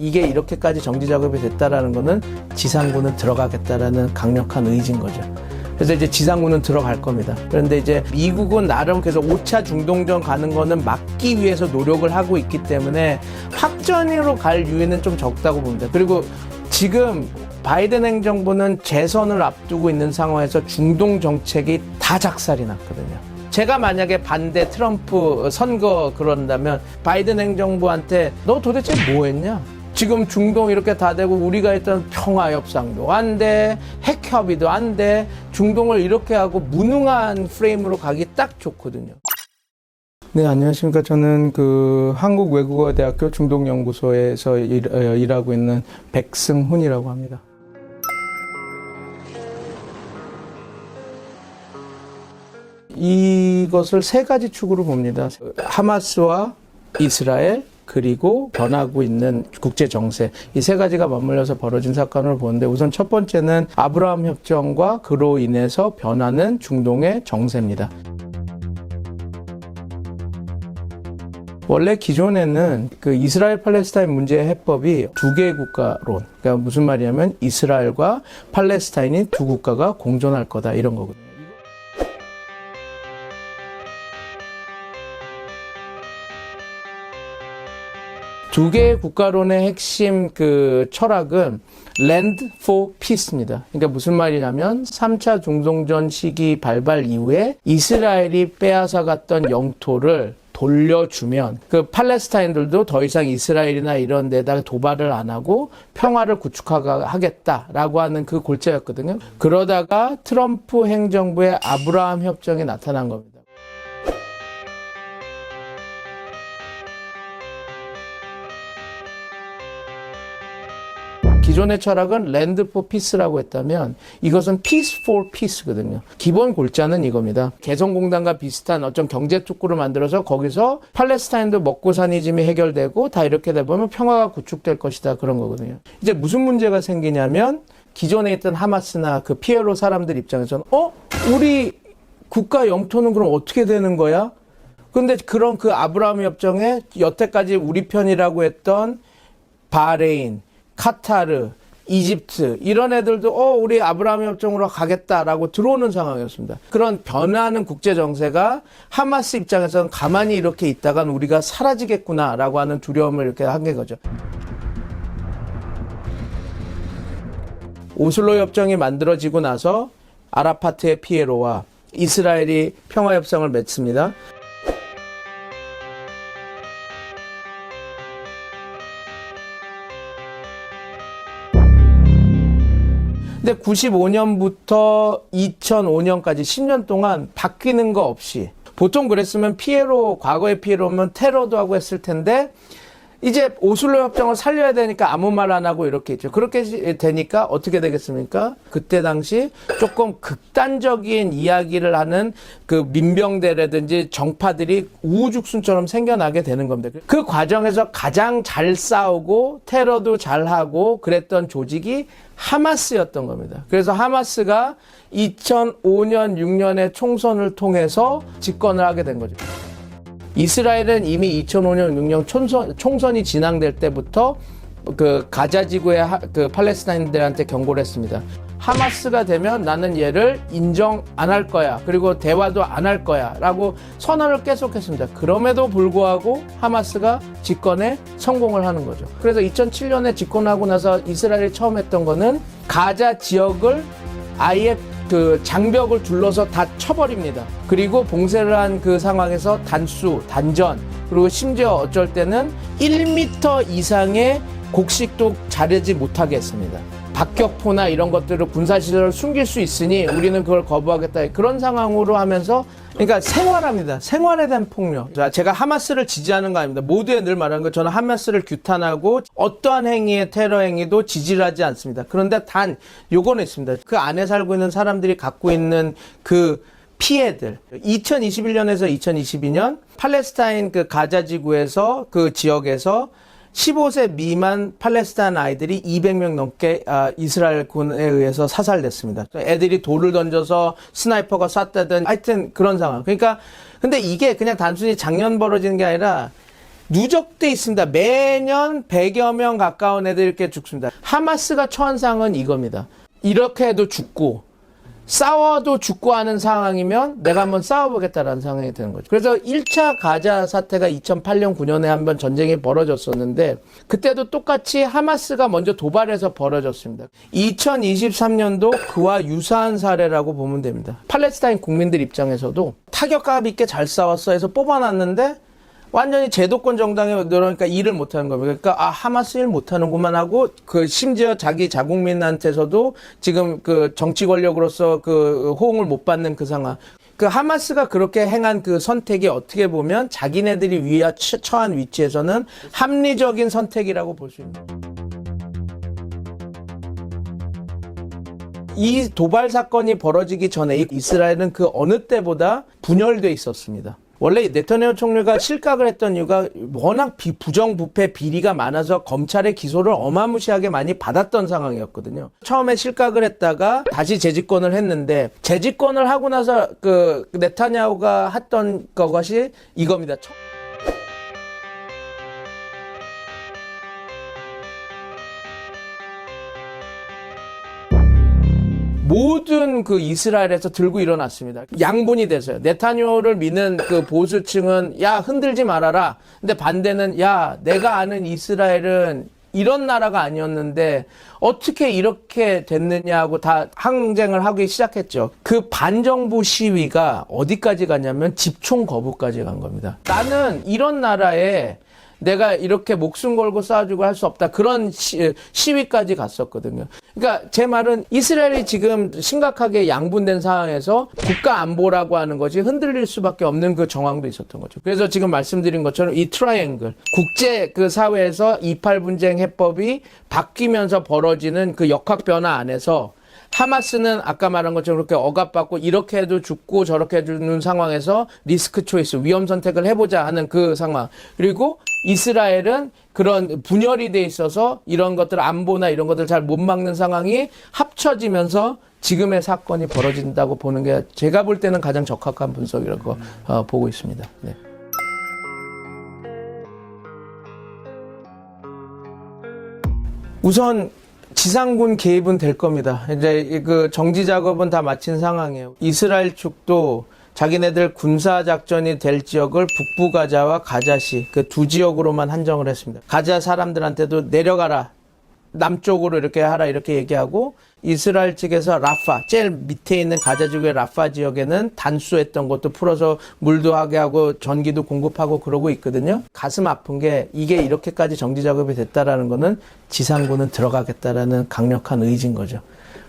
이게 이렇게까지 정지 작업이 됐다라는 거는 지상군은 들어가겠다라는 강력한 의지인 거죠. 그래서 이제 지상군은 들어갈 겁니다. 그런데 이제 미국은 나름 그래서 5차 중동전 가는 거는 막기 위해서 노력을 하고 있기 때문에 확전으로 갈 유인은 좀 적다고 봅니다. 그리고 지금 바이든 행정부는 재선을 앞두고 있는 상황에서 중동 정책이 다 작살이 났거든요. 제가 만약에 반대 트럼프 선거 그런다면 바이든 행정부한테 너 도대체 뭐 했냐? 지금 중동 이렇게 다 되고 우리가 했던 평화협상도 안 돼, 핵협의도 안 돼, 중동을 이렇게 하고 무능한 프레임으로 가기 딱 좋거든요. 네, 안녕하십니까. 저는 한국외국어대학교 중동연구소에서 일하고 있는 백승훈이라고 합니다. 이것을 세 가지 축으로 봅니다. 하마스와 이스라엘, 그리고 변하고 있는 국제 정세, 이 세 가지가 맞물려서 벌어진 사건을 보는데, 우선 첫 번째는 아브라함 협정과 그로 인해서 변하는 중동의 정세입니다. 원래 기존에는 이스라엘 팔레스타인 문제 해법이 두 개의 국가론, 그러니까 무슨 말이냐면 이스라엘과 팔레스타인이 두 국가가 공존할 거다, 이런 거거든요. 두 개의 국가론의 핵심 철학은 Land for Peace입니다. 그러니까 무슨 말이냐면 3차 중동전 시기 발발 이후에 이스라엘이 빼앗아갔던 영토를 돌려주면 팔레스타인들도 더 이상 이스라엘이나 이런 데다가 도발을 안 하고 평화를 구축하겠다라고 하는 그 골자였거든요. 그러다가 트럼프 행정부의 아브라함 협정이 나타난 겁니다. 기존의 철학은 Land for Peace라고 했다면 이것은 Peace for Peace거든요. 기본 골자는 이겁니다. 개성공단과 비슷한 어떤 경제 특구를 만들어서 거기서 팔레스타인도 먹고 사니 짐이 해결되고 다 이렇게 되면 평화가 구축될 것이다, 그런 거거든요. 이제 무슨 문제가 생기냐면 기존에 있던 하마스나 피에로 사람들 입장에서는 우리 국가 영토는 그럼 어떻게 되는 거야? 그런데 그런 아브라함 협정에 여태까지 우리 편이라고 했던 바레인, 카타르, 이집트 이런 애들도 우리 아브라함 협정으로 가겠다라고 들어오는 상황이었습니다. 그런 변화하는 국제 정세가 하마스 입장에서는 가만히 이렇게 있다간 우리가 사라지겠구나라고 하는 두려움을 이렇게 한 거죠. 오슬로 협정이 만들어지고 나서 아라파트의 피에로와 이스라엘이 평화 협상을 맺습니다. 근데 95년부터 2005년까지 10년 동안 바뀌는 거 없이, 보통 그랬으면 과거의 피에로면 테러도 하고 했을 텐데 이제 오슬로 협정을 살려야 되니까 아무 말 안 하고 이렇게 있죠. 그렇게 되니까 어떻게 되겠습니까? 그때 당시 조금 극단적인 이야기를 하는 민병대라든지 정파들이 우후죽순처럼 생겨나게 되는 겁니다. 그 과정에서 가장 잘 싸우고 테러도 잘하고 그랬던 조직이 하마스였던 겁니다. 그래서 하마스가 2005년, 6년의 총선을 통해서 집권을 하게 된 거죠. 이스라엘은 이미 2005년, 6년 총선이 진행될 때부터 가자 지구의 팔레스타인들한테 경고를 했습니다. 하마스가 되면 나는 얘를 인정 안 할 거야. 그리고 대화도 안 할 거야. 라고 선언을 계속했습니다. 그럼에도 불구하고 하마스가 집권에 성공을 하는 거죠. 그래서 2007년에 집권하고 나서 이스라엘이 처음 했던 거는 가자 지역을 아예 장벽을 둘러서 다 쳐버립니다. 그리고 봉쇄를 한 상황에서 단전, 그리고 심지어 어쩔 때는 1m 이상의 곡식도 자르지 못하게 했습니다. 박격포나 이런 것들을 군사시설을 숨길 수 있으니 우리는 그걸 거부하겠다. 그런 상황으로 하면서, 그러니까 생활합니다. 생활에 대한 폭력. 제가 하마스를 지지하는 거 아닙니다. 모두에 늘 말하는 거, 저는 하마스를 규탄하고 어떠한 행위의 테러 행위도 지지를 하지 않습니다. 그런데 단 요거는 있습니다. 그 안에 살고 있는 사람들이 갖고 있는 피해들. 2021년에서 2022년 팔레스타인 가자 지구에서 지역에서 15세 미만 팔레스타인 아이들이 200명 넘게 이스라엘 군에 의해서 사살됐습니다. 애들이 돌을 던져서 스나이퍼가 쐈다든 하여튼 그런 상황. 그러니까 근데 이게 그냥 단순히 작년 벌어지는 게 아니라 누적돼 있습니다. 매년 100여 명 가까운 애들이 이렇게 죽습니다. 하마스가 처한 상황은 이겁니다. 이렇게 해도 죽고 싸워도 죽고 하는 상황이면 내가 한번 싸워보겠다라는 상황이 되는 거죠. 그래서 1차 가자 사태가 2008년, 9년에 한번 전쟁이 벌어졌었는데 그때도 똑같이 하마스가 먼저 도발해서 벌어졌습니다. 2023년도 그와 유사한 사례라고 보면 됩니다. 팔레스타인 국민들 입장에서도 타격감 있게 잘 싸웠어 해서 뽑아놨는데 완전히 제도권 정당에 들어오니까 일을 못하는 겁니다. 그러니까 하마스 일 못하는구만 하고 심지어 자기 자국민한테서도 지금 정치 권력으로서 호응을 못 받는 그 상황. 하마스가 그렇게 행한 그 선택이 어떻게 보면 자기네들이 처한 위치에서는 합리적인 선택이라고 볼 수 있습니다. 이 도발 사건이 벌어지기 전에 이스라엘은 그 어느 때보다 분열돼 있었습니다. 원래 네타냐후 총리가 실각을 했던 이유가 워낙 부정부패 비리가 많아서 검찰의 기소를 어마무시하게 많이 받았던 상황이었거든요. 처음에 실각을 했다가 다시 재집권을 했는데 재집권을 하고 나서 네타냐후가 했던 것이 이겁니다. 모든 이스라엘에서 들고 일어났습니다. 양분이 돼서요. 네타냐후를 믿는 보수층은 야 흔들지 말아라. 근데 반대는 야 내가 아는 이스라엘은 이런 나라가 아니었는데 어떻게 이렇게 됐느냐고 다 항쟁을 하기 시작했죠. 그 반정부 시위가 어디까지 갔냐면 집총 거부까지 간 겁니다. 나는 이런 나라에 내가 이렇게 목숨 걸고 싸워주고 할 수 없다. 그런 시위까지 갔었거든요. 그러니까 제 말은 이스라엘이 지금 심각하게 양분된 상황에서 국가 안보라고 하는 것이 흔들릴 수밖에 없는 그 정황도 있었던 거죠. 그래서 지금 말씀드린 것처럼 이 트라이앵글, 국제 사회에서 28 분쟁 해법이 바뀌면서 벌어지는 그 역학 변화 안에서 하마스는 아까 말한 것처럼 그렇게 억압받고 이렇게 해도 죽고 저렇게 해주는 상황에서 리스크 초이스, 위험 선택을 해보자 하는 그 상황. 그리고 이스라엘은 그런 분열이 돼 있어서 이런 것들 안보나 이런 것들 잘 못 막는 상황이 합쳐지면서 지금의 사건이 벌어진다고 보는 게 제가 볼 때는 가장 적합한 분석이라고 보고 있습니다. 네. 우선 지상군 개입은 될 겁니다. 이제 정지 작업은 다 마친 상황이에요. 이스라엘 측도 자기네들 군사작전이 될 지역을 북부 가자와 가자시 그 두 지역으로만 한정을 했습니다. 가자 사람들한테도 내려가라. 남쪽으로 이렇게 하라 이렇게 얘기하고 이스라엘 측에서 라파 제일 밑에 있는 가자 지구의 라파 지역에는 단수했던 것도 풀어서 물도 하게 하고 전기도 공급하고 그러고 있거든요. 가슴 아픈 게 이게 이렇게까지 정지 작업이 됐다라는 거는 지상군은 들어가겠다라는 강력한 의지인 거죠.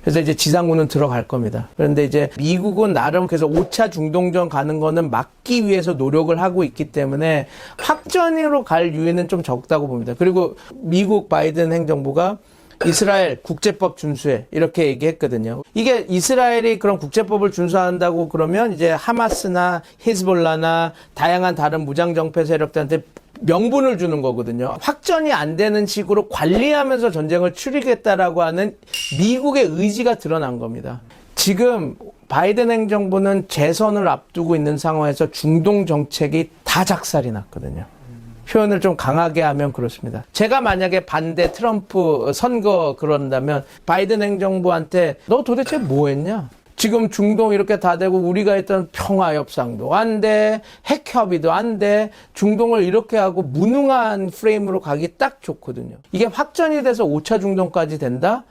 그래서 이제 지상군은 들어갈 겁니다. 그런데 이제 미국은 나름 그래서 5차 중동전 가는 거는 막기 위해서 노력을 하고 있기 때문에 확전으로 갈 유인은 좀 적다고 봅니다. 그리고 미국 바이든 행정부가 이스라엘 국제법 준수해 이렇게 얘기했거든요. 이게 이스라엘이 그런 국제법을 준수한다고 그러면 이제 하마스나 히즈볼라나 다양한 다른 무장정패 세력들한테 명분을 주는 거거든요. 확전이 안 되는 식으로 관리하면서 전쟁을 추리겠다라고 하는 미국의 의지가 드러난 겁니다. 지금 바이든 행정부는 재선을 앞두고 있는 상황에서 중동 정책이 다 작살이 났거든요. 표현을 좀 강하게 하면 그렇습니다. 제가 만약에 반대 트럼프 선거 그런다면 바이든 행정부한테 너 도대체 뭐 했냐? 지금 중동 이렇게 다 되고 우리가 했던 평화 협상도 안 돼, 핵 협의도 안 돼, 중동을 이렇게 하고 무능한 프레임으로 가기 딱 좋거든요. 이게 확전이 돼서 5차 중동까지 된다?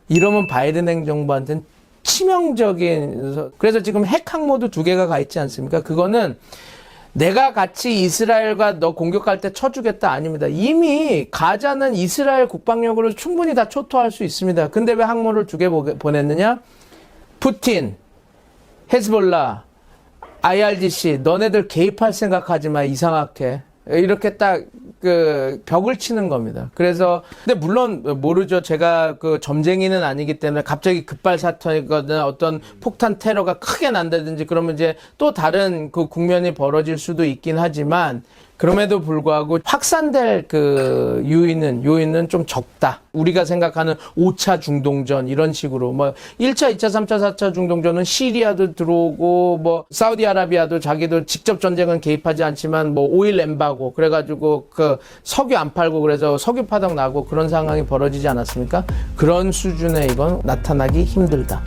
이러면 바이든 행정부한테는 치명적인, 그래서 지금 핵 항모도 2개가 가 있지 않습니까? 그거는 내가 같이 이스라엘과 너 공격할 때 쳐주겠다 아닙니다. 이미 가자는 이스라엘 국방력으로 충분히 다 초토할 수 있습니다. 근데 왜 항모를 2개 보냈느냐? 푸틴, 헤즈볼라, IRGC, 너네들 개입할 생각하지 마, 이상하게. 이렇게 딱, 벽을 치는 겁니다. 그래서, 근데 물론 모르죠. 제가 점쟁이는 아니기 때문에 갑자기 급발 사건이거나 어떤 폭탄 테러가 크게 난다든지 그러면 이제 또 다른 국면이 벌어질 수도 있긴 하지만, 그럼에도 불구하고 확산될 그 요인은 좀 적다. 우리가 생각하는 5차 중동전 이런 식으로 뭐 1차, 2차, 3차, 4차 중동전은 시리아도 들어오고 뭐 사우디아라비아도 자기도 직접 전쟁은 개입하지 않지만 뭐 오일 엠바고 그래가지고 그 석유 안 팔고 그래서 석유 파동 나고 그런 상황이 벌어지지 않았습니까? 그런 수준의 이건 나타나기 힘들다.